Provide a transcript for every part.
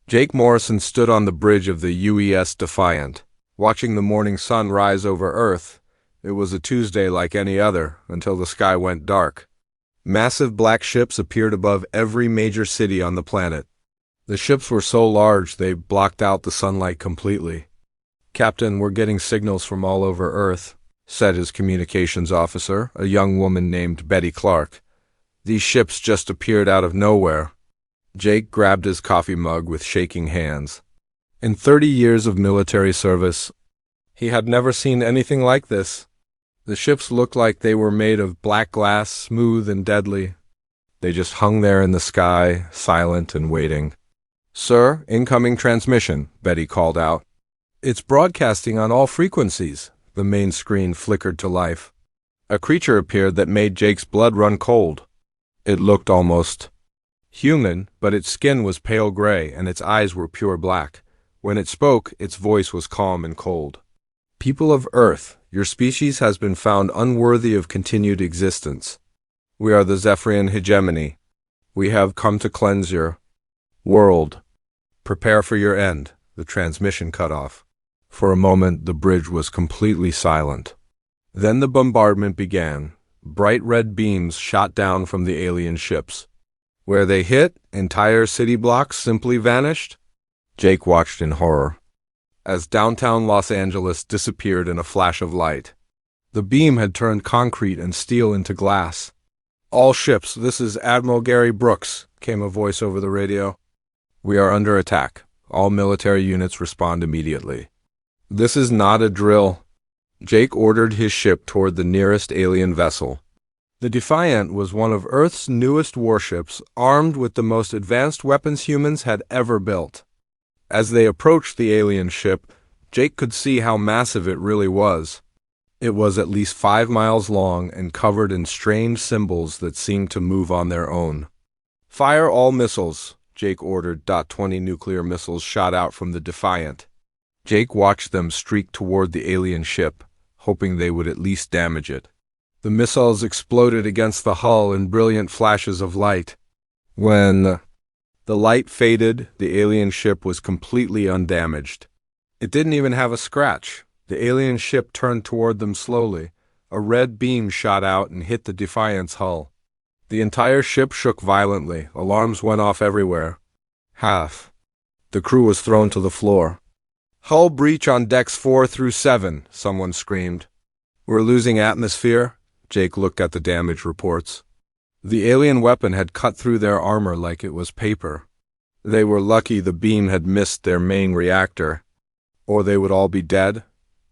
Jake Morrison stood on the bridge of the UES Defiant, watching the morning sun rise over Earth. It was a Tuesday like any other, until the sky went dark. Massive black ships appeared above every major city on the planet. The ships were so large they blocked out the sunlight completely. "Captain, we're getting signals from all over Earth," said his communications officer, a young woman named Betty Clark. "These ships just appeared out of nowhere." Jake grabbed his coffee mug with shaking hands. In 30 years of military service, he had never seen anything like this. The ships looked like they were made of black glass, smooth and deadly. They just hung there in the sky, silent and waiting. "Sir, incoming transmission," Betty called out. "It's broadcasting on all frequencies." The main screen flickered to life. A creature appeared that made Jake's blood run cold. It looked almost human, but its skin was pale gray and its eyes were pure black. When it spoke, its voice was calm and cold. "People of Earth, your species has been found unworthy of continued existence. We are the Zephyrian hegemony. We have come to cleanse your world. Prepare for your end." The transmission cut off. For a moment, the bridge was completely silent. Then the bombardment began. Bright red beams shot down from the alien ships. Where they hit, entire city blocks simply vanished. Jake watched in horror as downtown Los Angeles disappeared in a flash of light. The beam had turned concrete and steel into glass. "All ships, this is Admiral Gary Brooks," came a voice over the radio. "We are under attack. All military units respond immediately." "This is not a drill." Jake ordered his ship toward the nearest alien vessel. The Defiant was one of Earth's newest warships, armed with the most advanced weapons humans had ever built. As they approached the alien ship, Jake could see how massive it really was. It was at least 5 miles long and covered in strange symbols that seemed to move on their own. "Fire all missiles," Jake ordered. 20 nuclear missiles shot out from the Defiant. Jake watched them streak toward the alien ship, hoping they would at least damage it. The missiles exploded against the hull in brilliant flashes of light. When the light faded, the alien ship was completely undamaged. It didn't even have a scratch. The alien ship turned toward them slowly. A red beam shot out and hit the Defiant's hull. The entire ship shook violently. Alarms went off everywhere. Half the crew was thrown to the floor. "Hull breach on decks 4 through 7, someone screamed. "We're losing atmosphere." Jake looked at the damage reports. The alien weapon had cut through their armor like it was paper. They were lucky the beam had missed their main reactor, or they would all be dead.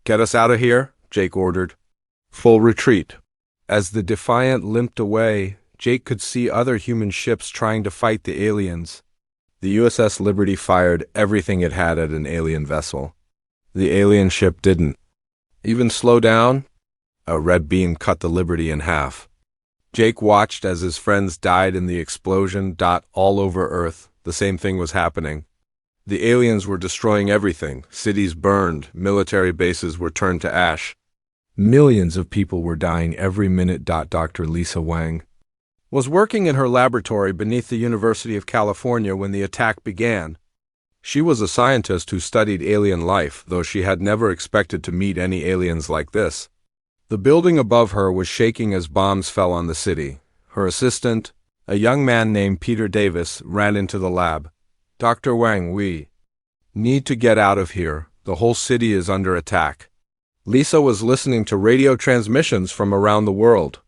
"Get us out of here," Jake ordered. "Full retreat." As the Defiant limped away, Jake could see other human ships trying to fight the aliens. The USS Liberty fired everything it had at an alien vessel. The alien ship didn't even slow down. A red beam cut the Liberty in half. Jake watched as his friends died in the explosion. All over Earth, the same thing was happening. The aliens were destroying everything. Cities burned. Military bases were turned to ash. Millions of people were dying every minute. Dr. Lisa Wang was working in her laboratory beneath the University of California when the attack began. She was a scientist who studied alien life, though she had never expected to meet any aliens like this. The building above her was shaking as bombs fell on the city. Her assistant, a young man named Peter Davis, ran into the lab. "Dr. Wang, we need to get out of here. The whole city is under attack." Lisa was listening to radio transmissions from around the world.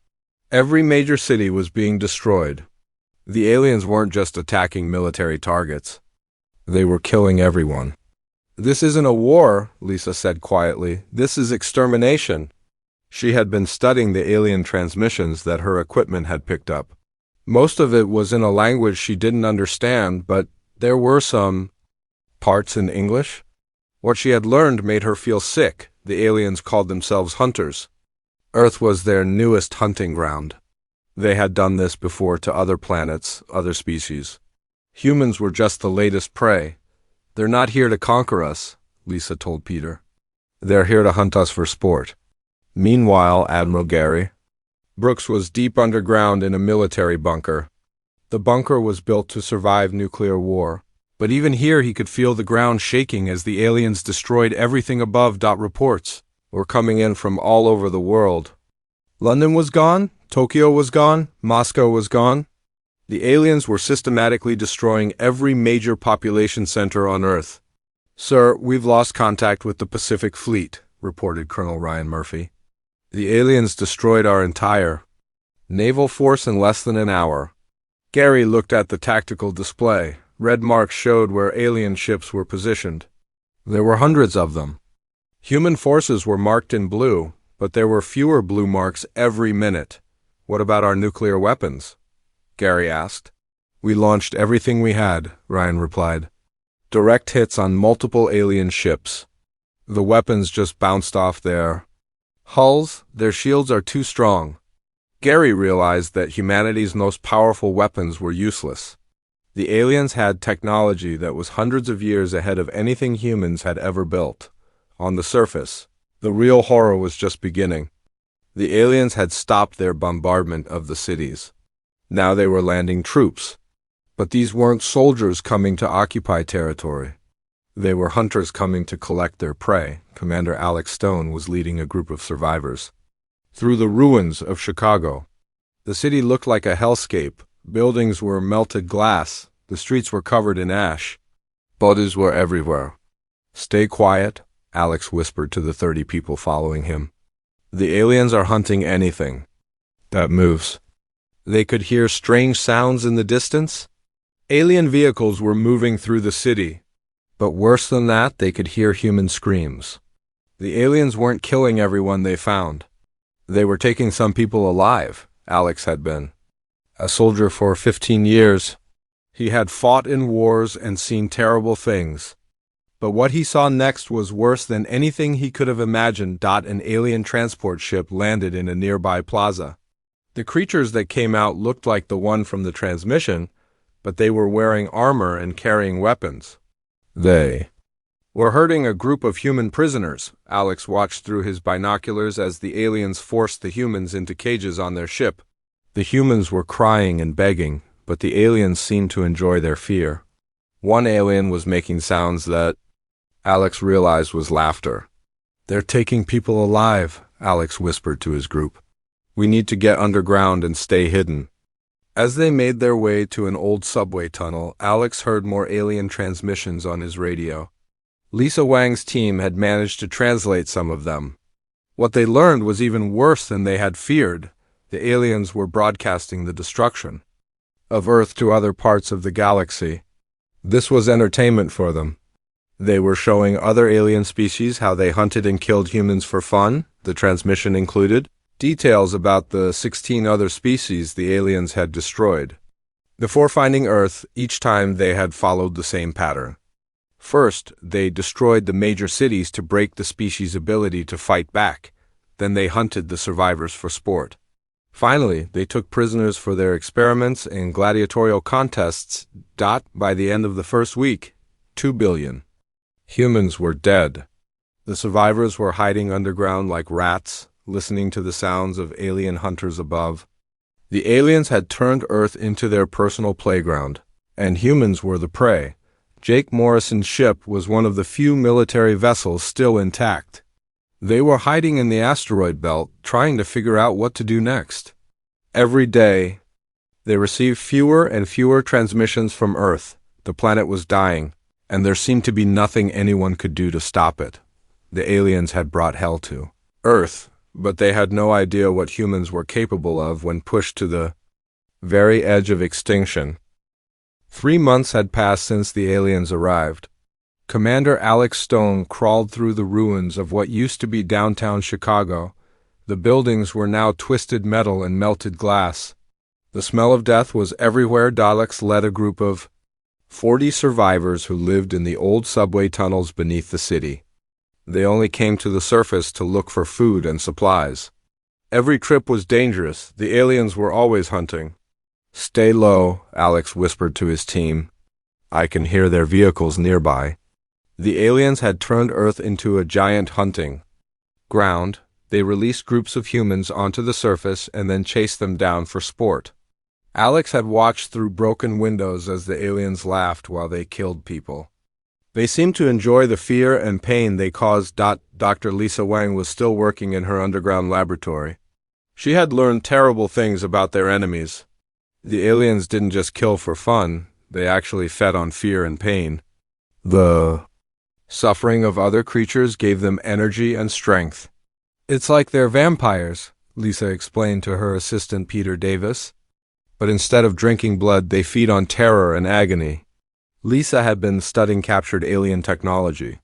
Every major city was being destroyed. The aliens weren't just attacking military targets. They were killing everyone. "This isn't a war," Lisa said quietly. "This is extermination." She had been studying the alien transmissions that her equipment had picked up. Most of it was in a language she didn't understand, but there were some parts in English. What she had learned made her feel sick. The aliens called themselves hunters. Earth was their newest hunting ground. They had done this before to other planets, other species. Humans were just the latest prey. "They're not here to conquer us," Lisa told Peter. "They're here to hunt us for sport." Meanwhile, Admiral Gary Brooks was deep underground in a military bunker. The bunker was built to survive nuclear war. But even here he could feel the ground shaking as the aliens destroyed everything above. Reports were coming in from all over the world. London was gone, Tokyo was gone, Moscow was gone. The aliens were systematically destroying every major population center on Earth. "Sir, we've lost contact with the Pacific Fleet," reported Colonel Ryan Murphy. "The aliens destroyed our entire naval force in less than an hour." Gary looked at the tactical display. Red marks showed where alien ships were positioned. There were hundreds of them. Human forces were marked in blue, but there were fewer blue marks every minute. "What about our nuclear weapons?" Gary asked. "We launched everything we had," Ryan replied. "Direct hits on multiple alien ships. The weapons just bounced off their hulls. Their shields are too strong." Gary realized that humanity's most powerful weapons were useless. The aliens had technology that was hundreds of years ahead of anything humans had ever built. On the surface, the real horror was just beginning. The aliens had stopped their bombardment of the cities. Now they were landing troops. But these weren't soldiers coming to occupy territory. They were hunters coming to collect their prey. Commander Alex Stone was leading a group of survivors through the ruins of Chicago. The city looked like a hellscape. Buildings were melted glass. The streets were covered in ash. Bodies were everywhere. "Stay quiet," Alex whispered to the 30 people following him. "The aliens are hunting anything that moves." They could hear strange sounds in the distance. Alien vehicles were moving through the city. But worse than that, they could hear human screams. The aliens weren't killing everyone they found. They were taking some people alive. Alex had been a soldier for 15 years. He had fought in wars and seen terrible things. But what he saw next was worse than anything he could have imagined. An alien transport ship landed in a nearby plaza. The creatures that came out looked like the one from the transmission, but they were wearing armor and carrying weapons. They were herding a group of human prisoners. Alex watched through his binoculars as the aliens forced the humans into cages on their ship. The humans were crying and begging, but the aliens seemed to enjoy their fear. One alien was making sounds that Alex realized was laughter. "They're taking people alive," Alex whispered to his group. "We need to get underground and stay hidden." As they made their way to an old subway tunnel, Alex heard more alien transmissions on his radio. Lisa Wang's team had managed to translate some of them. What they learned was even worse than they had feared. The aliens were broadcasting the destruction of Earth to other parts of the galaxy. This was entertainment for them. They were showing other alien species how they hunted and killed humans for fun. The transmission included details about the 16 other species the aliens had destroyed. Before finding Earth, each time they had followed the same pattern. First, they destroyed the major cities to break the species' ability to fight back. Then they hunted the survivors for sport. Finally, they took prisoners for their experiments and gladiatorial contests. By the end of the first week, 2 billion humans were dead. The survivors were hiding underground like rats, listening to the sounds of alien hunters above. The aliens had turned Earth into their personal playground, and humans were the prey. Jake Morrison's ship was one of the few military vessels still intact. They were hiding in the asteroid belt, trying to figure out what to do next. Every day, they received fewer and fewer transmissions from Earth. The planet was dying, and there seemed to be nothing anyone could do to stop it. The aliens had brought hell to Earth, but they had no idea what humans were capable of when pushed to the very edge of extinction. 3 months had passed since the aliens arrived. Commander Alex Stone crawled through the ruins of what used to be downtown Chicago. The buildings were now twisted metal and melted glass. The smell of death was everywhere. Alex led a group of 40 survivors who lived in the old subway tunnels beneath the city. They only came to the surface to look for food and supplies. Every trip was dangerous. The aliens were always hunting. "Stay low," Alex whispered to his team. "I can hear their vehicles nearby." The aliens had turned Earth into a giant hunting ground. They released groups of humans onto the surface and then chased them down for sport. Alex had watched through broken windows as the aliens laughed while they killed people. They seemed to enjoy the fear and pain they caused. Dr. Lisa Wang was still working in her underground laboratory. She had learned terrible things about their enemies. The aliens didn't just kill for fun, they actually fed on fear and pain. The suffering of other creatures gave them energy and strength. It's like they're vampires, Lisa explained to her assistant Peter Davis. But instead of drinking blood, they feed on terror and agony. Lisa had been studying captured alien technology.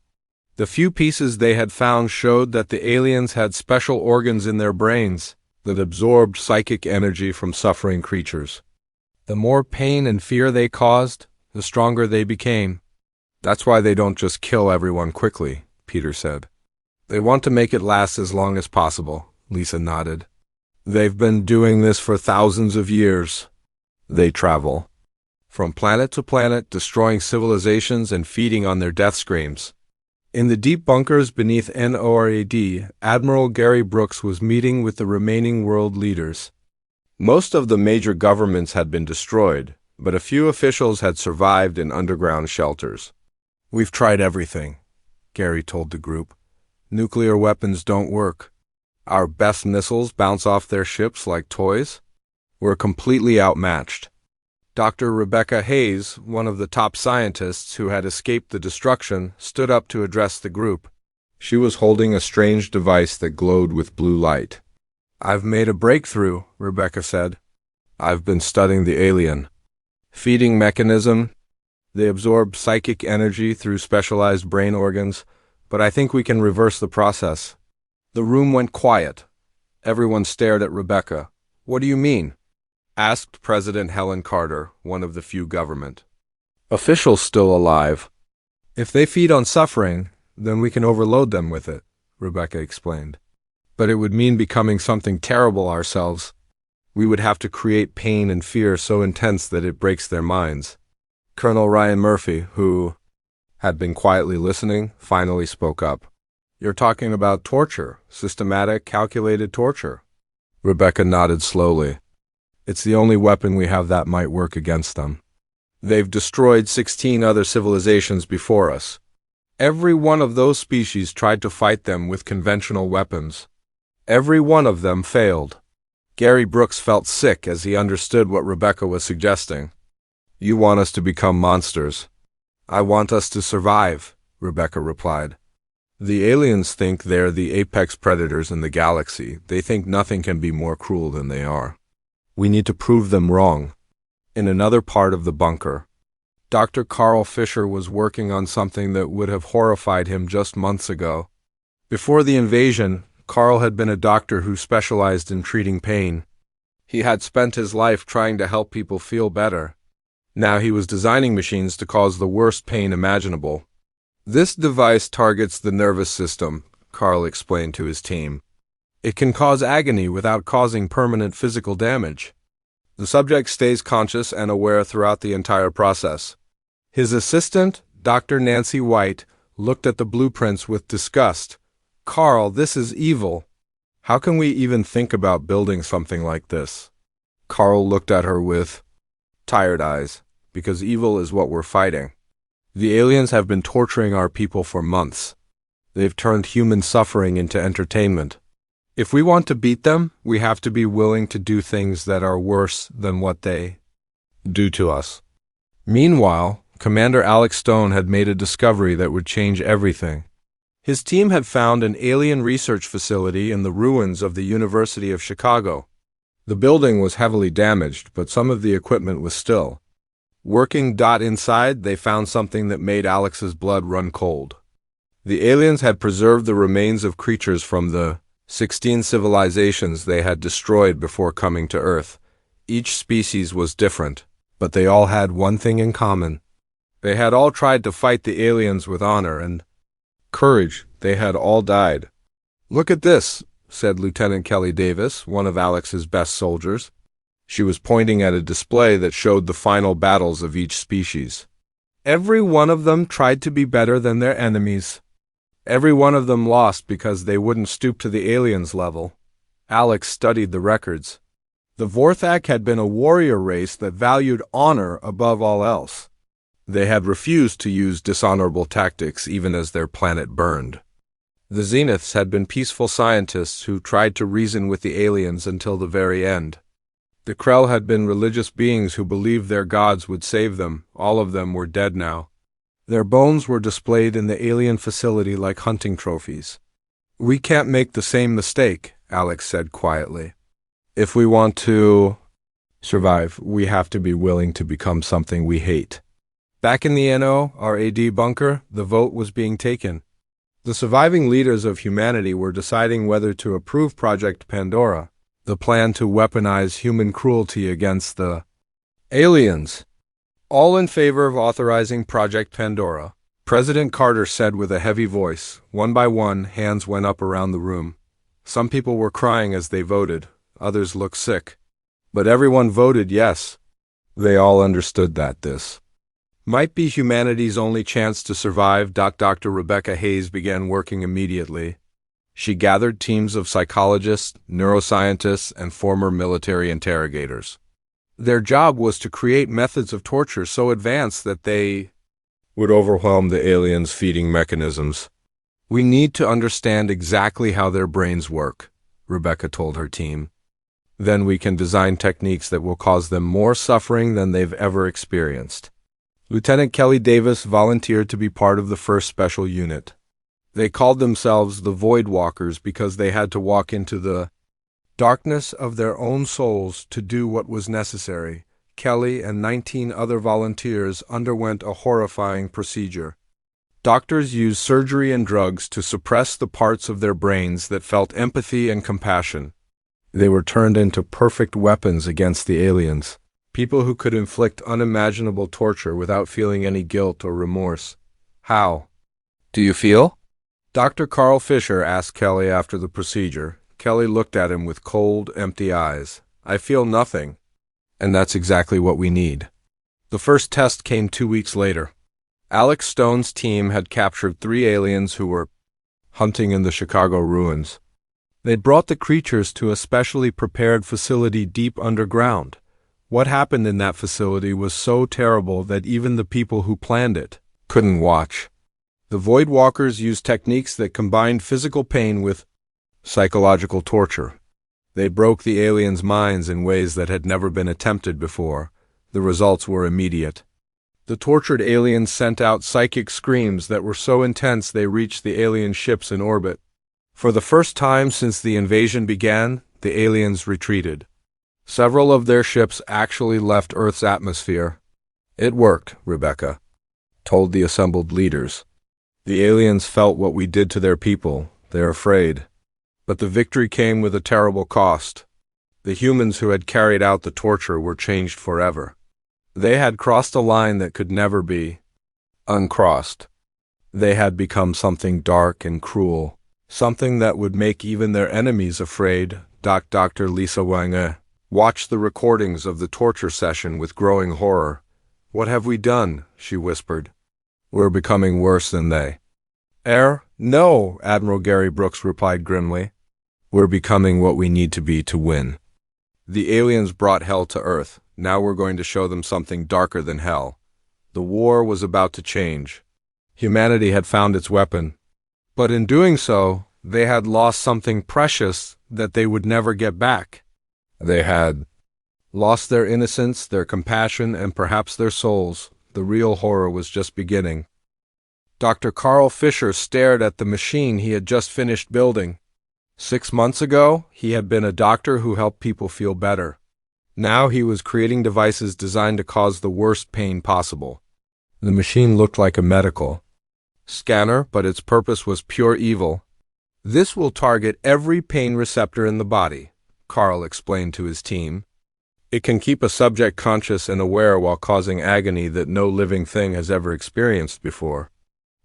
The few pieces they had found showed that the aliens had special organs in their brains that absorbed psychic energy from suffering creatures. The more pain and fear they caused, the stronger they became. That's why they don't just kill everyone quickly, Peter said. They want to make it last as long as possible, Lisa nodded. They've been doing this for thousands of years. They travel from planet to planet, destroying civilizations and feeding on their death screams. In the deep bunkers beneath NORAD, Admiral Gary Brooks was meeting with the remaining world leaders. Most of the major governments had been destroyed, but a few officials had survived in underground shelters. We've tried everything, Gary told the group. Nuclear weapons don't work. Our best missiles bounce off their ships like toys. We're completely outmatched. Dr. Rebecca Hayes, one of the top scientists who had escaped the destruction, stood up to address the group. She was holding a strange device that glowed with blue light. I've made a breakthrough, Rebecca said. I've been studying the alien feeding mechanism. They absorb psychic energy through specialized brain organs, but I think we can reverse the process. The room went quiet. Everyone stared at Rebecca. What do you mean? Asked President Helen Carter, one of the few government officials still alive. If they feed on suffering, then we can overload them with it, Rebecca explained. But it would mean becoming something terrible ourselves. We would have to create pain and fear so intense that it breaks their minds. Colonel Ryan Murphy, who had been quietly listening, finally spoke up. You're talking about torture, systematic, calculated torture. Rebecca nodded slowly. It's the only weapon we have that might work against them. They've destroyed 16 other civilizations before us. Every one of those species tried to fight them with conventional weapons. Every one of them failed. Gary Brooks felt sick as he understood what Rebecca was suggesting. You want us to become monsters. I want us to survive, Rebecca replied. The aliens think they're the apex predators in the galaxy. They think nothing can be more cruel than they are. We need to prove them wrong. In another part of the bunker, Dr. Carl Fisher was working on something that would have horrified him just months ago. Before the invasion, Carl had been a doctor who specialized in treating pain. He had spent his life trying to help people feel better. Now he was designing machines to cause the worst pain imaginable. This device targets the nervous system, Carl explained to his team. It can cause agony without causing permanent physical damage. The subject stays conscious and aware throughout the entire process. His assistant, Dr. Nancy White, looked at the blueprints with disgust. Carl, this is evil. How can we even think about building something like this? Carl looked at her with tired eyes, because evil is what we're fighting. The aliens have been torturing our people for months. They've turned human suffering into entertainment. If we want to beat them, we have to be willing to do things that are worse than what they do to us. Meanwhile, Commander Alex Stone had made a discovery that would change everything. His team had found an alien research facility in the ruins of the University of Chicago. The building was heavily damaged, but some of the equipment was still working. Inside, they found something that made Alex's blood run cold. The aliens had preserved the remains of creatures from the 16 civilizations they had destroyed before coming to Earth. Each species was different, but they all had one thing in common. They had all tried to fight the aliens with honor and courage. They had all died. Look at this, said Lieutenant Kelly Davis, one of Alex's best soldiers. She was pointing at a display that showed the final battles of each species. Every one of them tried to be better than their enemies. Every one of them lost because they wouldn't stoop to the aliens' level. Alex studied the records. The Vorthak had been a warrior race that valued honor above all else. They had refused to use dishonorable tactics even as their planet burned. The Zeniths had been peaceful scientists who tried to reason with the aliens until the very end. The Krell had been religious beings who believed their gods would save them. All of them were dead now. Their bones were displayed in the alien facility like hunting trophies. "We can't make the same mistake," Alex said quietly. "If we want to survive, we have to be willing to become something we hate." Back in the NO, our AD bunker, the vote was being taken. The surviving leaders of humanity were deciding whether to approve Project Pandora, the plan to weaponize human cruelty against the aliens. "All in favor of authorizing Project Pandora," President Carter said with a heavy voice. One by one, hands went up around the room. Some people were crying as they voted. Others looked sick. But everyone voted yes. They all understood that this might be humanity's only chance to survive. Dr. Rebecca Hayes began working immediately. She gathered teams of psychologists, neuroscientists, and former military interrogators. Their job was to create methods of torture so advanced that they would overwhelm the aliens' feeding mechanisms. "We need to understand exactly how their brains work," Rebecca told her team. "Then we can design techniques that will cause them more suffering than they've ever experienced." Lieutenant Kelly Davis volunteered to be part of the first special unit. They called themselves the Void Walkers because they had to walk into the darkness of their own souls to do what was necessary. Kelly and 19 other volunteers underwent a horrifying procedure. Doctors used surgery and drugs to suppress the parts of their brains that felt empathy and compassion. They were turned into perfect weapons against the aliens, people who could inflict unimaginable torture without feeling any guilt or remorse. "How do you feel?" Dr. Carl Fisher asked Kelly after the procedure. Kelly looked at him with cold, empty eyes. "I feel nothing." And that's exactly what we need. The first test came 2 weeks later. Alex Stone's team had captured 3 aliens who were hunting in the Chicago ruins. They'd brought the creatures to a specially prepared facility deep underground. What happened in that facility was so terrible that even the people who planned it couldn't watch. The Void Walkers used techniques that combined physical pain with psychological torture. They broke the aliens' minds in ways that had never been attempted before. The results were immediate. The tortured aliens sent out psychic screams that were so intense they reached the alien ships in orbit. For the first time since the invasion began, the aliens retreated. Several of their ships actually left Earth's atmosphere. "It worked," Rebecca told the assembled leaders. "The aliens felt what we did to their people. They're afraid." But the victory came with a terrible cost. The humans who had carried out the torture were changed forever. They had crossed a line that could never be uncrossed. They had become something dark and cruel, something that would make even their enemies afraid. Dr. Lisa Wange watched the recordings of the torture session with growing horror. "What have we done?" she whispered. "We're becoming worse than they." No," Admiral Gary Brooks replied grimly. "We're becoming what we need to be to win." The aliens brought hell to Earth. Now we're going to show them something darker than hell. The war was about to change. Humanity had found its weapon. But in doing so, they had lost something precious that they would never get back. They had lost their innocence, their compassion, and perhaps their souls. The real horror was just beginning. Dr. Carl Fisher stared at the machine he had just finished building. 6 months ago, he had been a doctor who helped people feel better. Now he was creating devices designed to cause the worst pain possible. The machine looked like a medical scanner, but its purpose was pure evil. "This will target every pain receptor in the body," Carl explained to his team. "It can keep a subject conscious and aware while causing agony that no living thing has ever experienced before."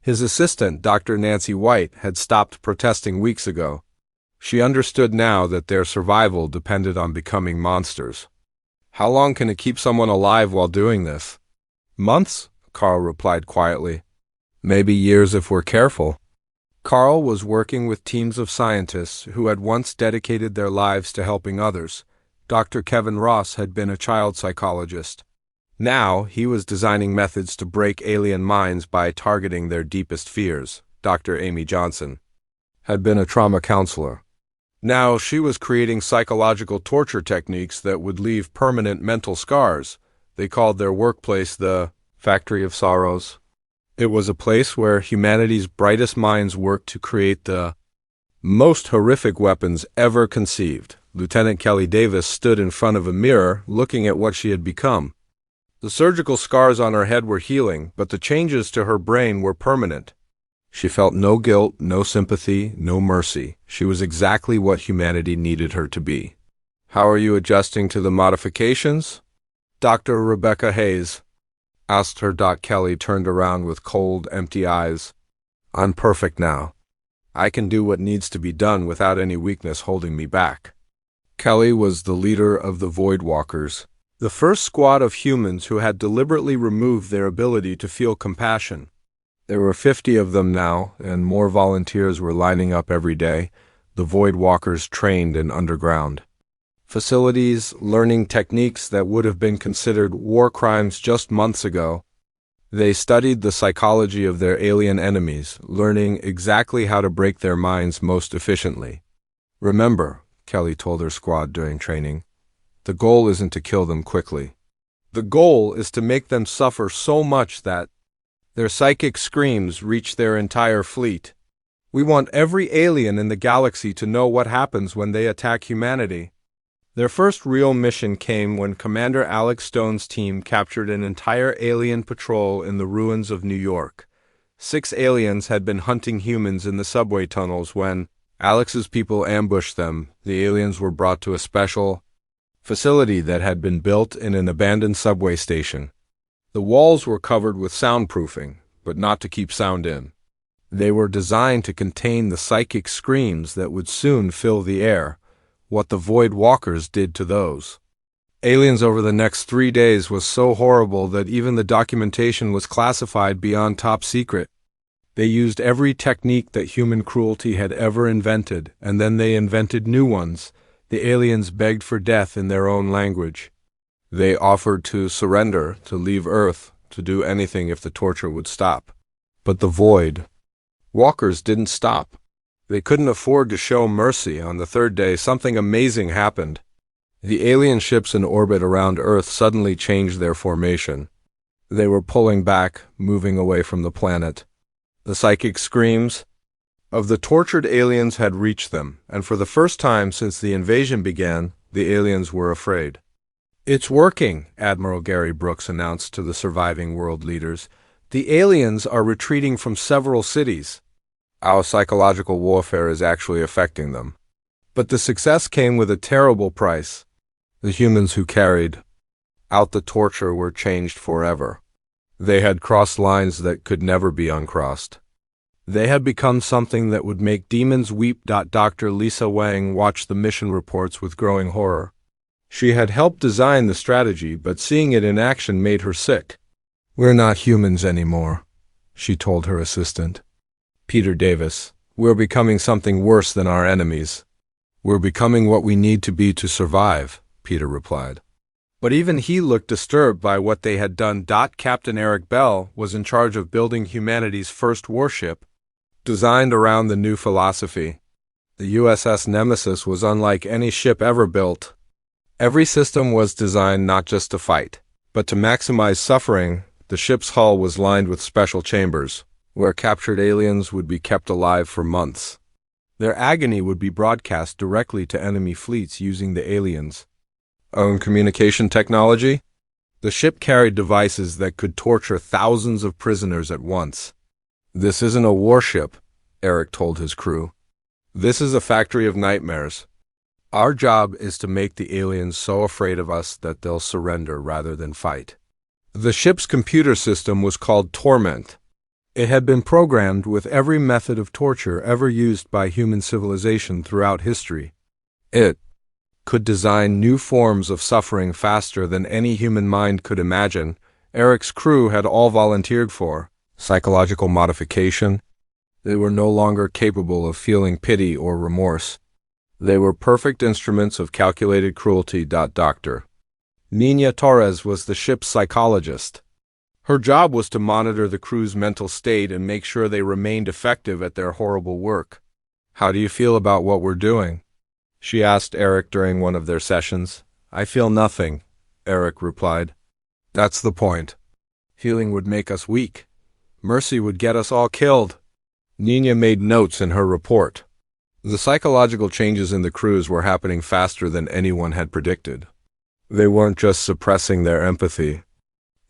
His assistant, Dr. Nancy White, had stopped protesting weeks ago. She understood now that their survival depended on becoming monsters. "How long can it keep someone alive while doing this?" "Months," Carl replied quietly. "Maybe years if we're careful." Carl was working with teams of scientists who had once dedicated their lives to helping others. Dr. Kevin Ross had been a child psychologist. Now, he was designing methods to break alien minds by targeting their deepest fears. Dr. Amy Johnson had been a trauma counselor. Now, she was creating psychological torture techniques that would leave permanent mental scars. They called their workplace the Factory of Sorrows. It was a place where humanity's brightest minds worked to create the most horrific weapons ever conceived. Lieutenant Kelly Davis stood in front of a mirror, looking at what she had become. The surgical scars on her head were healing, but the changes to her brain were permanent. She felt no guilt, no sympathy, no mercy. She was exactly what humanity needed her to be. "How are you adjusting to the modifications?" Dr. Rebecca Hayes asked her. Kelly turned around with cold, empty eyes. "I'm perfect now. I can do what needs to be done without any weakness holding me back." Kelly was the leader of the Void Walkers, the first squad of humans who had deliberately removed their ability to feel compassion. There were 50 of them now, and more volunteers were lining up every day. The Void Walkers trained in underground facilities, learning techniques that would have been considered war crimes just months ago. They studied the psychology of their alien enemies, learning exactly how to break their minds most efficiently. "Remember," Kelly told her squad during training, "the goal isn't to kill them quickly. The goal is to make them suffer so much that their psychic screams reach their entire fleet. We want every alien in the galaxy to know what happens when they attack humanity." Their first real mission came when Commander Alex Stone's team captured an entire alien patrol in the ruins of New York. 6 aliens had been hunting humans in the subway tunnels when Alex's people ambushed them. The aliens were brought to a special facility that had been built in an abandoned subway station. The walls were covered with soundproofing, but not to keep sound in. They were designed to contain the psychic screams that would soon fill the air. What the Void Walkers did to those aliens over the next 3 days was so horrible that even the documentation was classified beyond top secret. They used every technique that human cruelty had ever invented, and then they invented new ones. The aliens begged for death in their own language. They offered to surrender, to leave Earth, to do anything if the torture would stop. But the Void Walkers didn't stop. They couldn't afford to show mercy. On the 3rd day, something amazing happened. The alien ships in orbit around Earth suddenly changed their formation. They were pulling back, moving away from the planet. The psychic screams of the tortured aliens had reached them, and for the first time since the invasion began, the aliens were afraid. "It's working," Admiral Gary Brooks announced to the surviving world leaders. "The aliens are retreating from several cities. Our psychological warfare is actually affecting them." But the success came with a terrible price. The humans who carried out the torture were changed forever. They had crossed lines that could never be uncrossed. They had become something that would make demons weep. Dr. Lisa Wang watched the mission reports with growing horror. She had helped design the strategy, but seeing it in action made her sick. "We're not humans anymore," she told her assistant, Peter Davis. "We're becoming something worse than our enemies." "We're becoming what we need to be to survive," Peter replied. But even he looked disturbed by what they had done. Captain Eric Bell was in charge of building humanity's first warship, designed around the new philosophy. The USS Nemesis was unlike any ship ever built. Every system was designed not just to fight, but to maximize suffering. The ship's hull was lined with special chambers, where captured aliens would be kept alive for months. Their agony would be broadcast directly to enemy fleets using the aliens' own communication technology. The ship carried devices that could torture thousands of prisoners at once. "This isn't a warship," Eric told his crew. "This is a factory of nightmares. Our job is to make the aliens so afraid of us that they'll surrender rather than fight." The ship's computer system was called Torment. It had been programmed with every method of torture ever used by human civilization throughout history. It could design new forms of suffering faster than any human mind could imagine. Eric's crew had all volunteered for psychological modification. They were no longer capable of feeling pity or remorse. They were perfect instruments of calculated cruelty. Dr. Nina Torres was the ship's psychologist. Her job was to monitor the crew's mental state and make sure they remained effective at their horrible work. "How do you feel about what we're doing?" she asked Eric during one of their sessions. "I feel nothing," Eric replied. "That's the point. Feeling would make us weak. Mercy would get us all killed." Nina made notes in her report. The psychological changes in the crews were happening faster than anyone had predicted. They weren't just suppressing their empathy.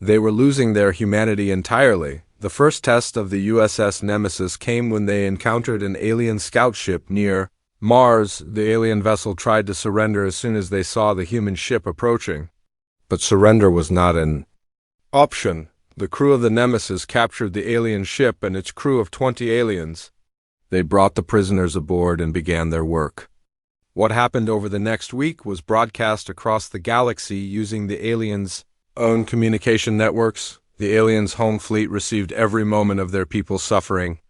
They were losing their humanity entirely. The first test of the USS Nemesis came when they encountered an alien scout ship near Mars. The alien vessel tried to surrender as soon as they saw the human ship approaching. But surrender was not an option. The crew of the Nemesis captured the alien ship and its crew of 20 aliens. They brought the prisoners aboard and began their work. What happened over the next week was broadcast across the galaxy using the aliens' own communication networks. The aliens' home fleet received every moment of their people's suffering.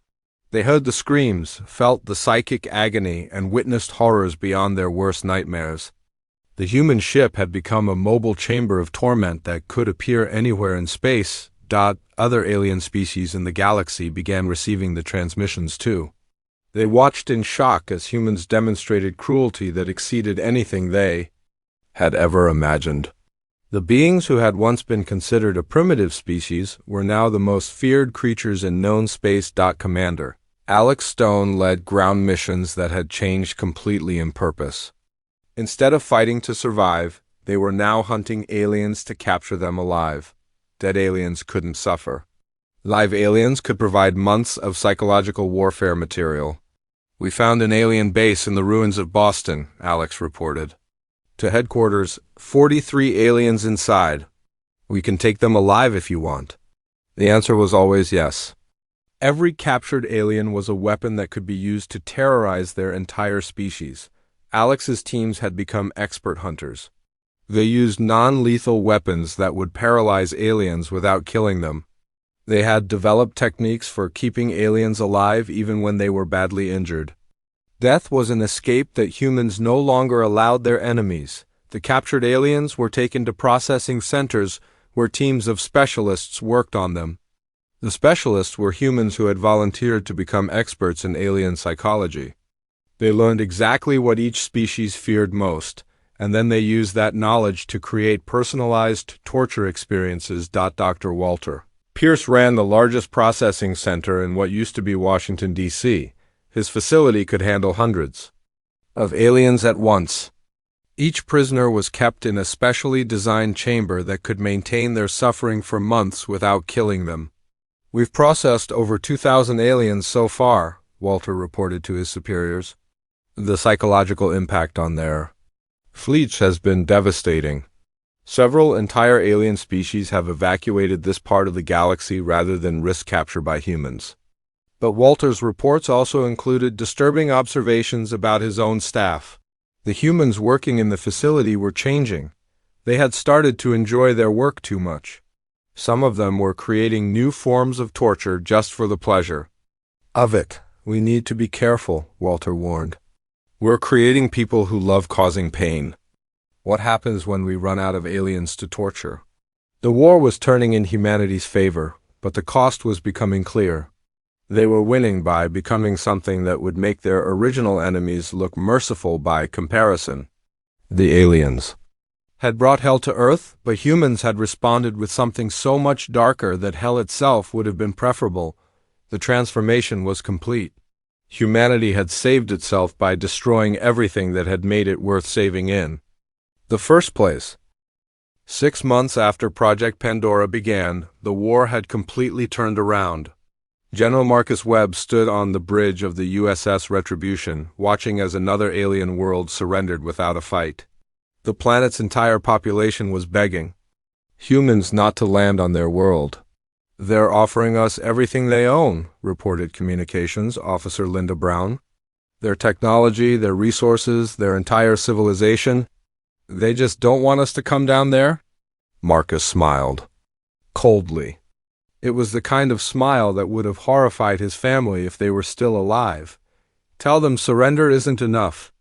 They heard the screams, felt the psychic agony, and witnessed horrors beyond their worst nightmares. The human ship had become a mobile chamber of torment that could appear anywhere in space. Other alien species in the galaxy began receiving the transmissions too. They watched in shock as humans demonstrated cruelty that exceeded anything they had ever imagined. The beings who had once been considered a primitive species were now the most feared creatures in known space. Commander Alex Stone led ground missions that had changed completely in purpose. Instead of fighting to survive, they were now hunting aliens to capture them alive. Dead aliens couldn't suffer. Live aliens could provide months of psychological warfare material. "We found an alien base in the ruins of Boston," Alex reported. To headquarters, 43 aliens inside. "We can take them alive if you want." The answer was always yes. Every captured alien was a weapon that could be used to terrorize their entire species. Alex's teams had become expert hunters. They used non-lethal weapons that would paralyze aliens without killing them. They had developed techniques for keeping aliens alive even when they were badly injured. Death was an escape that humans no longer allowed their enemies. The captured aliens were taken to processing centers where teams of specialists worked on them. The specialists were humans who had volunteered to become experts in alien psychology. They learned exactly what each species feared most, and then they used that knowledge to create personalized torture experiences. Dr. Walter Pierce ran the largest processing center in what used to be Washington, D.C. His facility could handle hundreds of aliens at once. Each prisoner was kept in a specially designed chamber that could maintain their suffering for months without killing them. "We've processed over 2,000 aliens so far," Walter reported to his superiors. The psychological impact on their fleets has been devastating. Several entire alien species have evacuated this part of the galaxy rather than risk capture by humans. But Walter's reports also included disturbing observations about his own staff. The humans working in the facility were changing. They had started to enjoy their work too much. Some of them were creating new forms of torture just for the pleasure of it. "We need to be careful," Walter warned. "We're creating people who love causing pain. What happens when we run out of aliens to torture?" The war was turning in humanity's favor, but the cost was becoming clear. They were winning by becoming something that would make their original enemies look merciful by comparison. The aliens had brought hell to Earth, but humans had responded with something so much darker that hell itself would have been preferable. The transformation was complete. Humanity had saved itself by destroying everything that had made it worth saving in the first place. 6 months after Project Pandora began, the war had completely turned around. General Marcus Webb stood on the bridge of the USS Retribution, watching as another alien world surrendered without a fight. The planet's entire population was begging humans not to land on their world. "They're offering us everything they own," reported Communications Officer Linda Brown. "Their technology, their resources, their entire civilization. They just don't want us to come down there?" Marcus smiled coldly. It was the kind of smile that would have horrified his family if they were still alive. "Tell them surrender isn't enough.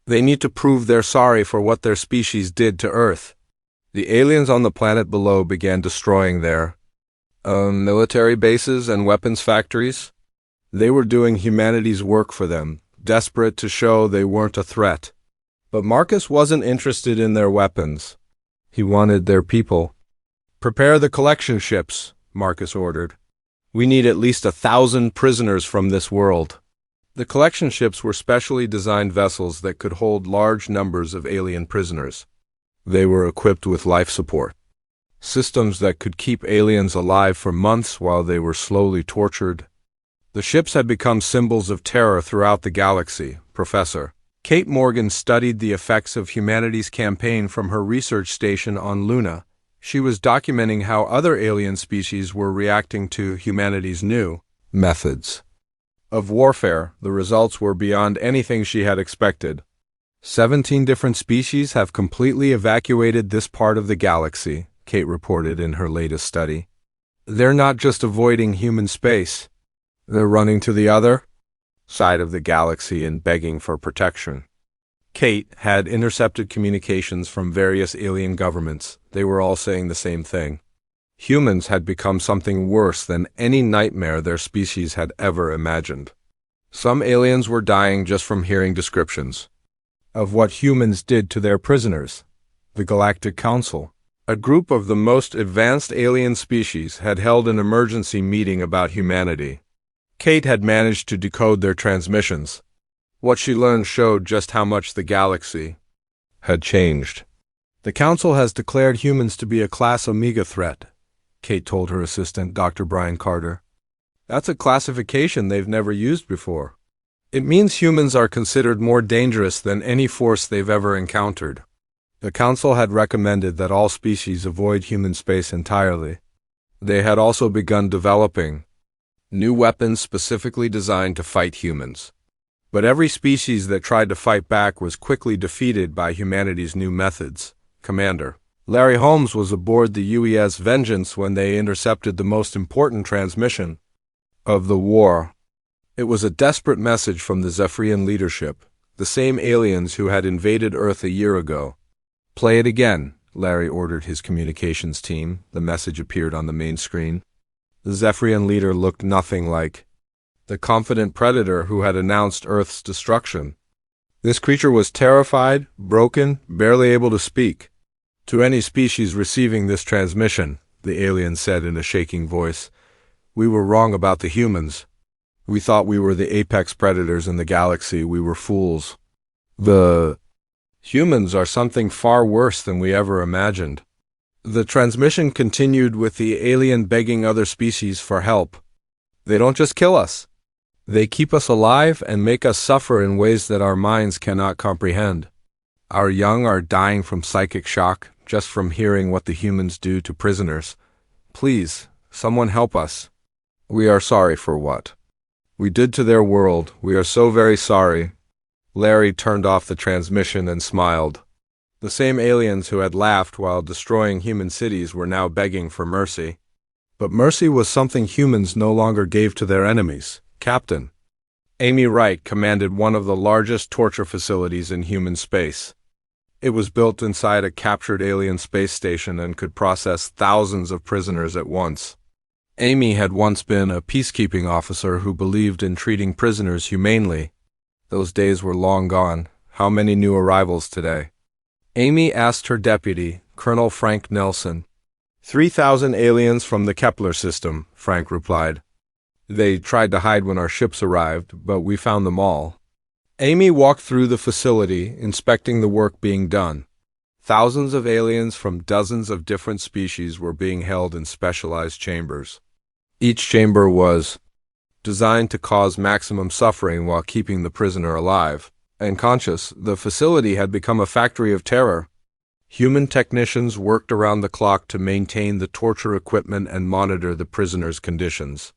They need to prove they're sorry for what their species did to Earth. The aliens on the planet below began destroying their military bases and weapons factories. They were doing humanity's work for them, desperate to show they weren't a threat. But Marcus wasn't interested in their weapons. He wanted their people. "Prepare the collection ships," Marcus ordered. "We need at least 1,000 prisoners from this world." The collection ships were specially designed vessels that could hold large numbers of alien prisoners. They were equipped with life support systems that could keep aliens alive for months while they were slowly tortured. The ships had become symbols of terror throughout the galaxy. Professor Kate Morgan studied the effects of humanity's campaign from her research station on Luna. She was documenting how other alien species were reacting to humanity's new methods of warfare. The results were beyond anything she had expected. 17 different species have completely evacuated this part of the galaxy, Kate reported in her latest study. They're not just avoiding human space. They're running to the other side of the galaxy and begging for protection. Kate had intercepted communications from various alien governments. They were all saying the same thing. Humans had become something worse than any nightmare their species had ever imagined. Some aliens were dying just from hearing descriptions of what humans did to their prisoners. The Galactic Council, a group of the most advanced alien species, had held an emergency meeting about humanity. Kate had managed to decode their transmissions. What she learned showed just how much the galaxy had changed. "The Council has declared humans to be a Class Omega threat," Kate told her assistant, Dr. Brian Carter. "That's a classification they've never used before. It means humans are considered more dangerous than any force they've ever encountered." The Council had recommended that all species avoid human space entirely. They had also begun developing new weapons specifically designed to fight humans. But every species that tried to fight back was quickly defeated by humanity's new methods. Commander Larry Holmes was aboard the UES Vengeance when they intercepted the most important transmission of the war. It was a desperate message from the Zephyrian leadership, the same aliens who had invaded Earth a year ago. "Play it again," Larry ordered his communications team. The message appeared on the main screen. The Zephyrian leader looked nothing like the confident predator who had announced Earth's destruction. This creature was terrified, broken, barely able to speak. "To any species receiving this transmission," the alien said in a shaking voice, "we were wrong about the humans. We thought we were the apex predators in the galaxy. We were fools. The humans are something far worse than we ever imagined." The transmission continued with the alien begging other species for help. "They don't just kill us. They keep us alive and make us suffer in ways that our minds cannot comprehend. Our young are dying from psychic shock just from hearing what the humans do to prisoners. Please, someone help us. We are sorry for what we did to their world. We are so very sorry." Larry turned off the transmission and smiled. The same aliens who had laughed while destroying human cities were now begging for mercy. But mercy was something humans no longer gave to their enemies. Captain Amy Wright commanded one of the largest torture facilities in human space. It was built inside a captured alien space station and could process thousands of prisoners at once. Amy had once been a peacekeeping officer who believed in treating prisoners humanely. Those days were long gone. How many new arrivals today? Amy asked her deputy, Colonel Frank Nelson. 3,000 aliens from the Kepler system, Frank replied. They tried to hide when our ships arrived, but we found them all. Amy walked through the facility, inspecting the work being done. Thousands of aliens from dozens of different species were being held in specialized chambers. Each chamber was designed to cause maximum suffering while keeping the prisoner alive and conscious. The facility had become a factory of terror. Human technicians worked around the clock to maintain the torture equipment and monitor the prisoners' conditions.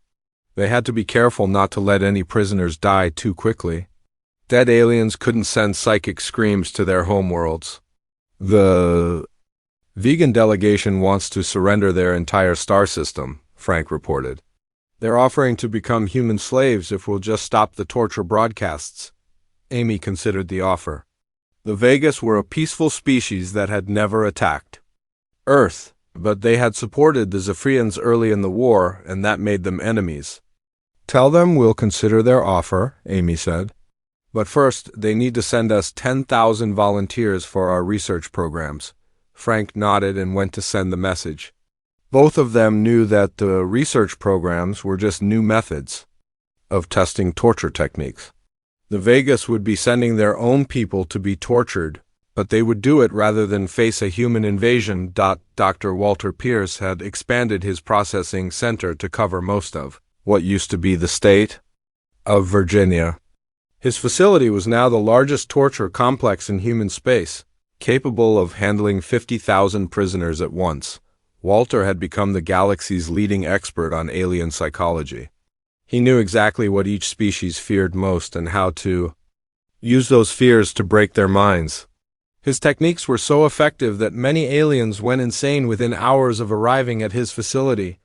They had to be careful not to let any prisoners die too quickly. Dead aliens couldn't send psychic screams to their homeworlds. The vegan delegation wants to surrender their entire star system, Frank reported. They're offering to become human slaves if we'll just stop the torture broadcasts. Amy considered the offer. The Vegas were a peaceful species that had never attacked Earth, but they had supported the Zephyrians early in the war, and that made them enemies. "Tell them we'll consider their offer," Amy said. "But first, they need to send us 10,000 volunteers for our research programs." Frank nodded and went to send the message. Both of them knew that the research programs were just new methods of testing torture techniques. The Vegas would be sending their own people to be tortured, but they would do it rather than face a human invasion. Dr. Walter Pierce had expanded his processing center to cover most of what used to be the state of Virginia. His facility was now the largest torture complex in human space, capable of handling 50,000 prisoners at once. Walter had become the galaxy's leading expert on alien psychology. He knew exactly what each species feared most and how to use those fears to break their minds. His techniques were so effective that many aliens went insane within hours of arriving at his facility.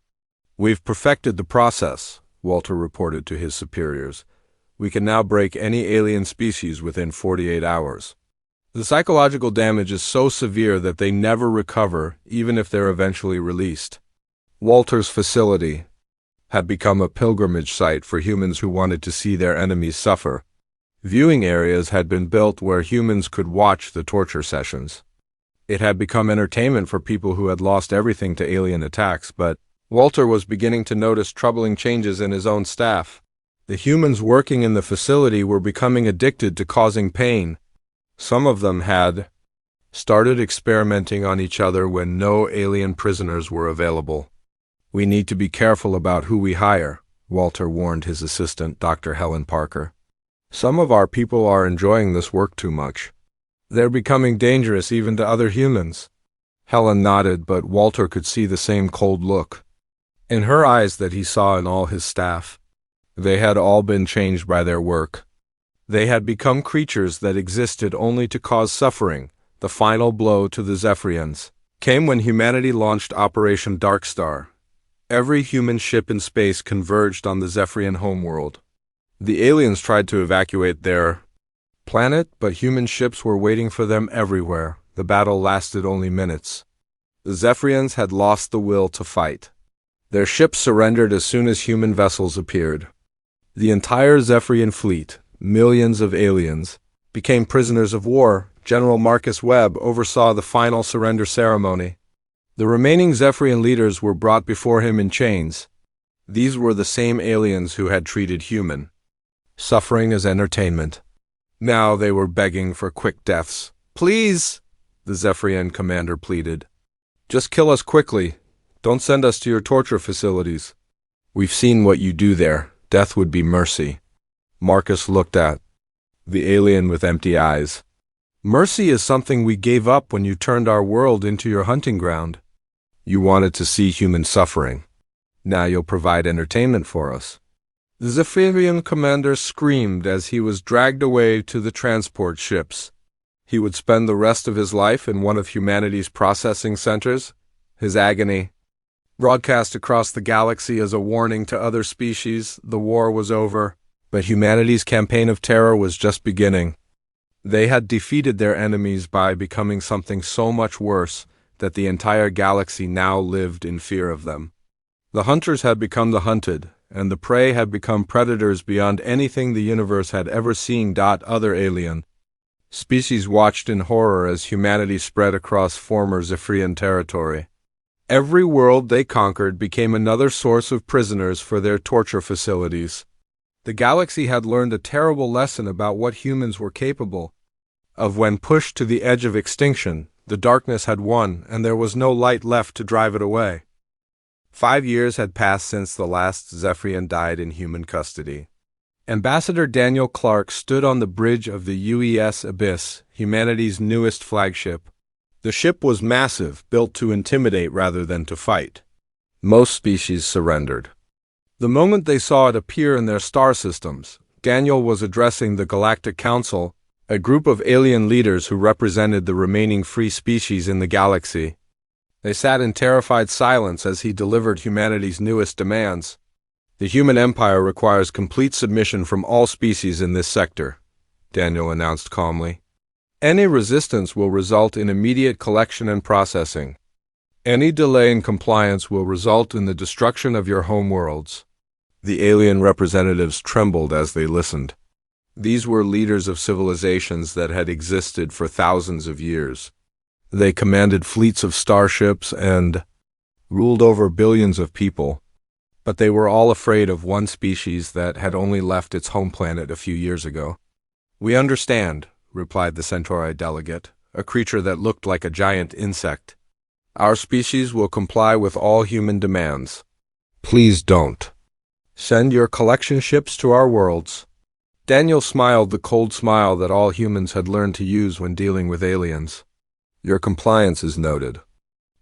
"We've perfected the process," Walter reported to his superiors. "We can now break any alien species within 48 hours. The psychological damage is so severe that they never recover, even if they're eventually released." Walter's facility had become a pilgrimage site for humans who wanted to see their enemies suffer. Viewing areas had been built where humans could watch the torture sessions. It had become entertainment for people who had lost everything to alien attacks, but Walter was beginning to notice troubling changes in his own staff. The humans working in the facility were becoming addicted to causing pain. Some of them had started experimenting on each other when no alien prisoners were available. "We need to be careful about who we hire," Walter warned his assistant, Dr. Helen Parker. "Some of our people are enjoying this work too much. They're becoming dangerous even to other humans." Helen nodded, but Walter could see the same cold look in her eyes that he saw in all his staff. They had all been changed by their work. They had become creatures that existed only to cause suffering. The final blow to the Zephyrians came when humanity launched Operation Darkstar. Every human ship in space converged on the Zephyrian homeworld. The aliens tried to evacuate their planet, but human ships were waiting for them everywhere. The battle lasted only minutes. The Zephyrians had lost the will to fight. Their ships surrendered as soon as human vessels appeared. The entire Zephyrian fleet, millions of aliens, became prisoners of war. General Marcus Webb oversaw the final surrender ceremony. The remaining Zephyrian leaders were brought before him in chains. These were the same aliens who had treated human suffering as entertainment. Now they were begging for quick deaths. "Please," the Zephyrian commander pleaded. "Just kill us quickly. Don't send us to your torture facilities. We've seen what you do there. Death would be mercy." Marcus looked at the alien with empty eyes. "Mercy is something we gave up when you turned our world into your hunting ground. You wanted to see human suffering. Now you'll provide entertainment for us." The Zephyrian commander screamed as he was dragged away to the transport ships. He would spend the rest of his life in one of humanity's processing centers. His agony broadcast across the galaxy as a warning to other species. The war was over, but humanity's campaign of terror was just beginning. They had defeated their enemies by becoming something so much worse that the entire galaxy now lived in fear of them. The hunters had become the hunted, and the prey had become predators beyond anything the universe had ever seen. Other alien species watched in horror as humanity spread across former Zephyrian territory. Every world they conquered became another source of prisoners for their torture facilities. The galaxy had learned a terrible lesson about what humans were capable of when pushed to the edge of extinction. The darkness had won, and there was no light left to drive it away. 5 years had passed since the last Zephyrian died in human custody. Ambassador Daniel Clark stood on the bridge of the UES Abyss, humanity's newest flagship. The ship was massive, built to intimidate rather than to fight. Most species surrendered the moment they saw it appear in their star systems. Daniel was addressing the Galactic Council, a group of alien leaders who represented the remaining free species in the galaxy. They sat in terrified silence as he delivered humanity's newest demands. "The human empire requires complete submission from all species in this sector," Daniel announced calmly. Any resistance will result in immediate collection and processing. Any delay in compliance will result in the destruction of your homeworlds." The alien representatives trembled as they listened. These were leaders of civilizations that had existed for thousands of years. They commanded fleets of starships and ruled over billions of people, but they were all afraid of one species that had only left its home planet a few years ago. "We understand," replied the Centauri delegate, a creature that looked like a giant insect. "Our species will comply with all human demands. Please don't. Send your collection ships to our worlds." Daniel smiled the cold smile that all humans had learned to use when dealing with aliens. "Your compliance is noted.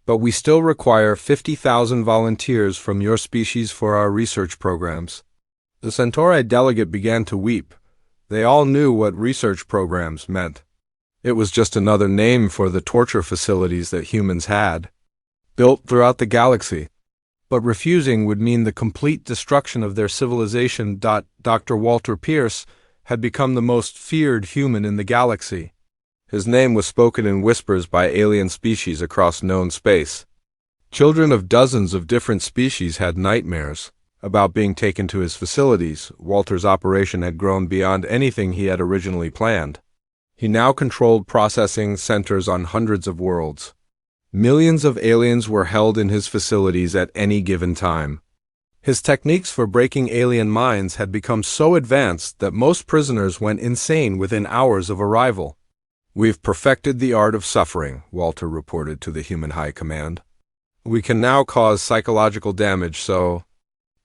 But we still require 50,000 volunteers from your species for our research programs." The Centauri delegate began to weep. They all knew what research programs meant. It was just another name for the torture facilities that humans had, built throughout the galaxy. But refusing would mean the complete destruction of their civilization. Dr. Walter Pierce had become the most feared human in the galaxy. His name was spoken in whispers by alien species across known space. Children of dozens of different species had nightmares about being taken to his facilities. Walter's operation had grown beyond anything he had originally planned. He now controlled processing centers on hundreds of worlds. Millions of aliens were held in his facilities at any given time. His techniques for breaking alien minds had become so advanced that most prisoners went insane within hours of arrival. "We've perfected the art of suffering," Walter reported to the Human High Command. "We can now cause psychological damage so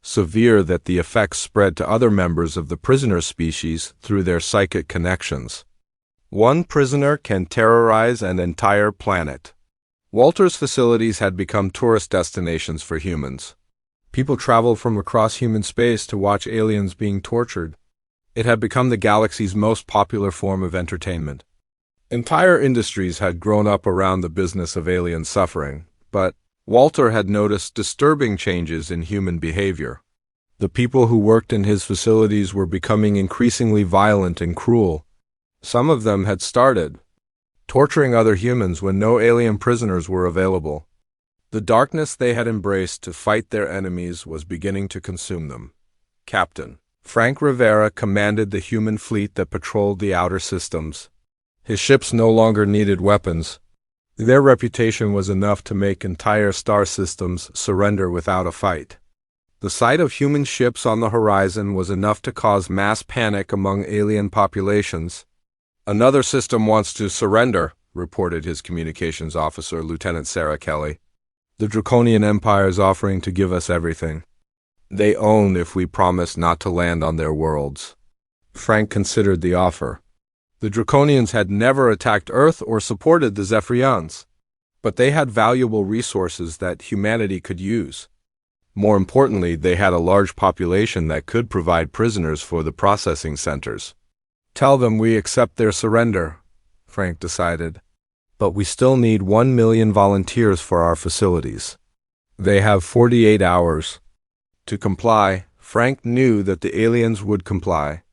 severe that the effects spread to other members of the prisoner species through their psychic connections. One prisoner can terrorize an entire planet." Walter's facilities had become tourist destinations for humans. People traveled from across human space to watch aliens being tortured. It had become the galaxy's most popular form of entertainment. Entire industries had grown up around the business of alien suffering, but Walter had noticed disturbing changes in human behavior. The people who worked in his facilities were becoming increasingly violent and cruel. Some of them had started torturing other humans when no alien prisoners were available. The darkness they had embraced to fight their enemies was beginning to consume them. Captain Frank Rivera commanded the human fleet that patrolled the outer systems. His ships no longer needed weapons. Their reputation was enough to make entire star systems surrender without a fight. The sight of human ships on the horizon was enough to cause mass panic among alien populations. "Another system wants to surrender," reported his communications officer, Lieutenant Sarah Kelly. "The Draconian Empire is offering to give us everything they own if we promise not to land on their worlds." Frank considered the offer. The Draconians had never attacked Earth or supported the Zephyrians, but they had valuable resources that humanity could use. More importantly, they had a large population that could provide prisoners for the processing centers. "Tell them we accept their surrender," Frank decided. "But we still need 1 million volunteers for our facilities. They have 48 hours to comply." Frank knew that the aliens would comply.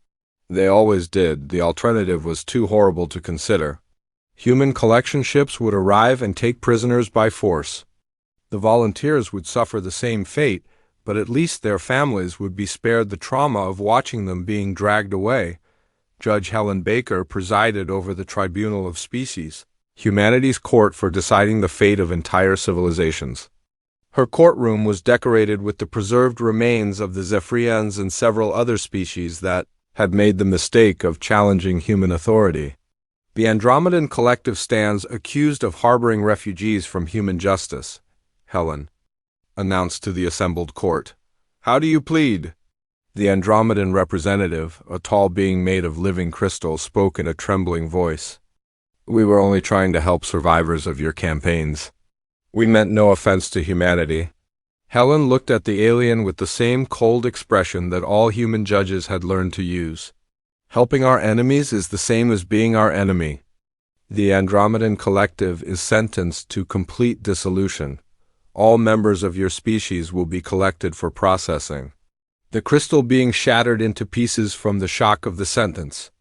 They always did. The alternative was too horrible to consider. Human collection ships would arrive and take prisoners by force. The volunteers would suffer the same fate, but at least their families would be spared the trauma of watching them being dragged away. Judge Helen Baker presided over the Tribunal of Species, humanity's court for deciding the fate of entire civilizations. Her courtroom was decorated with the preserved remains of the Zephyrians and several other species that had made the mistake of challenging human authority. The Andromedan Collective stands accused of harboring refugees from human justice, Helen announced to the assembled court. "How do you plead?" The Andromedan representative, a tall being made of living crystal, spoke in a trembling voice. "We were only trying to help survivors of your campaigns. We meant no offense to humanity." Helen looked at the alien with the same cold expression that all human judges had learned to use. "Helping our enemies is the same as being our enemy. The Andromedan Collective is sentenced to complete dissolution. All members of your species will be collected for processing." The crystal being shattered into pieces from the shock of the sentence.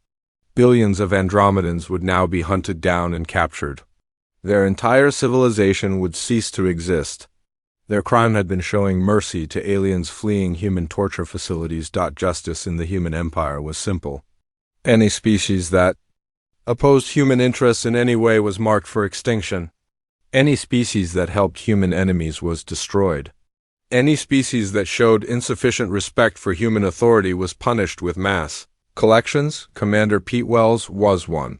Billions of Andromedans would now be hunted down and captured. Their entire civilization would cease to exist. Their crime had been showing mercy to aliens fleeing human torture facilities. Justice in the human empire was simple. Any species that opposed human interests in any way was marked for extinction. Any species that helped human enemies was destroyed. Any species that showed insufficient respect for human authority was punished with mass collections. Commander Pete Wells was one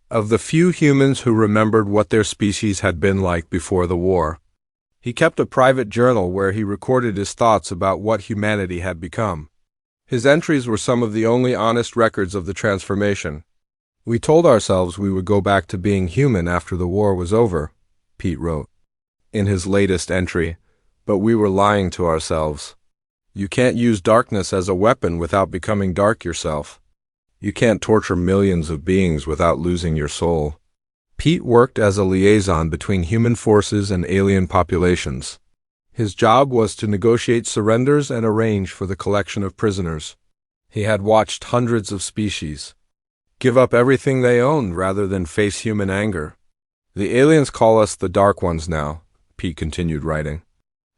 of the few humans who remembered what their species had been like before the war. He kept a private journal where he recorded his thoughts about what humanity had become. His entries were some of the only honest records of the transformation. "We told ourselves we would go back to being human after the war was over," Pete wrote in his latest entry, "but we were lying to ourselves. You can't use darkness as a weapon without becoming dark yourself. You can't torture millions of beings without losing your soul." Pete worked as a liaison between human forces and alien populations. His job was to negotiate surrenders and arrange for the collection of prisoners. He had watched hundreds of species give up everything they owned rather than face human anger. "The aliens call us the Dark Ones now," Pete continued writing.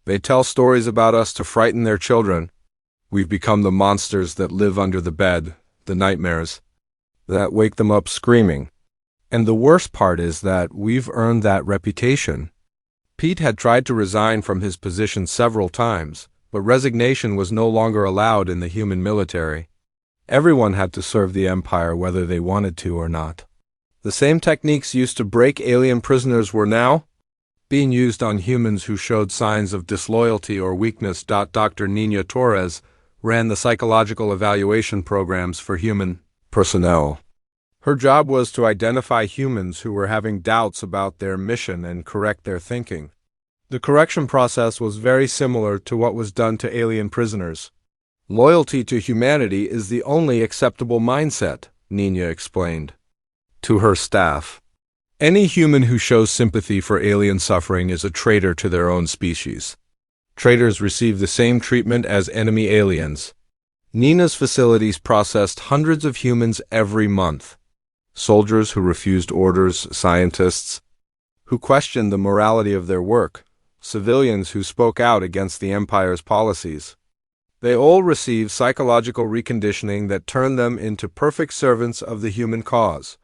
"They tell stories about us to frighten their children. We've become the monsters that live under the bed, the nightmares that wake them up screaming. And the worst part is that we've earned that reputation." Pete had tried to resign from his position several times, but resignation was no longer allowed in the human military. Everyone had to serve the Empire whether they wanted to or not. The same techniques used to break alien prisoners were now being used on humans who showed signs of disloyalty or weakness. Dr. Nina Torres ran the psychological evaluation programs for human personnel. Her job was to identify humans who were having doubts about their mission and correct their thinking. The correction process was very similar to what was done to alien prisoners. "Loyalty to humanity is the only acceptable mindset," Nina explained to her staff. "Any human who shows sympathy for alien suffering is a traitor to their own species. Traitors receive the same treatment as enemy aliens." Nina's facilities processed hundreds of humans every month. Soldiers who refused orders, scientists who questioned the morality of their work, civilians who spoke out against the Empire's policies. They all received psychological reconditioning that turned them into perfect servants of the human cause.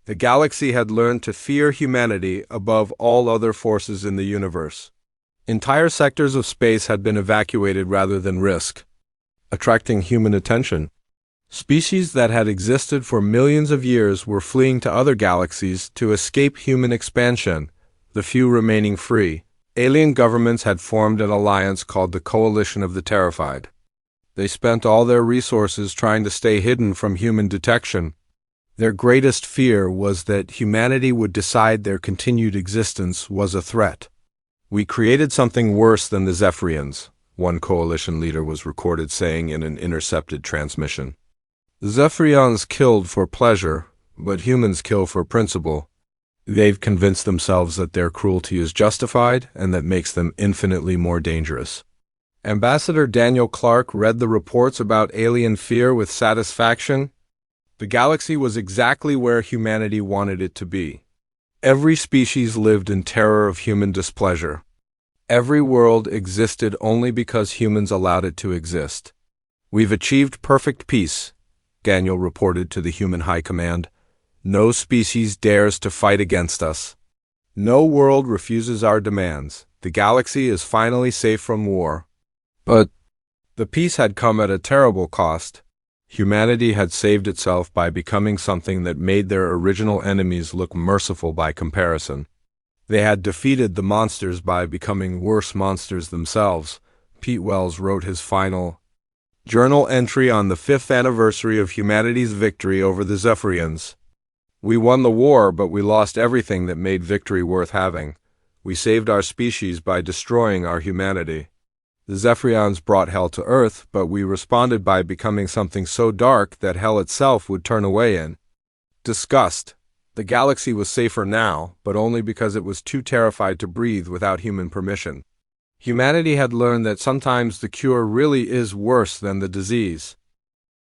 The galaxy had learned to fear humanity above all other forces in the universe. Entire sectors of space had been evacuated rather than risk attracting human attention. Species that had existed for millions of years were fleeing to other galaxies to escape human expansion, the few remaining free. Alien governments had formed an alliance called the Coalition of the Terrified. They spent all their resources trying to stay hidden from human detection. Their greatest fear was that humanity would decide their continued existence was a threat. "We created something worse than the Zephyrians," one coalition leader was recorded saying in an intercepted transmission. "The Zephyrians killed for pleasure, but humans kill for principle. They've convinced themselves that their cruelty is justified, and that makes them infinitely more dangerous." Ambassador Daniel Clark read the reports about alien fear with satisfaction. The galaxy was exactly where humanity wanted it to be. Every species lived in terror of human displeasure. Every world existed only because humans allowed it to exist. "We've achieved perfect peace," Daniel reported to the human high command. "No species dares to fight against us. No world refuses our demands. The galaxy is finally safe from war." But the peace had come at a terrible cost. Humanity had saved itself by becoming something that made their original enemies look merciful by comparison. They had defeated the monsters by becoming worse monsters themselves. Pete Wells wrote his final journal entry on the 5th anniversary of humanity's victory over the Zephyrians. "We won the war, but we lost everything that made victory worth having. We saved our species by destroying our humanity. The Zephyrians brought hell to Earth, but we responded by becoming something so dark that hell itself would turn away in disgust. The galaxy was safer now, but only because it was too terrified to breathe without human permission. Humanity had learned that sometimes the cure really is worse than the disease.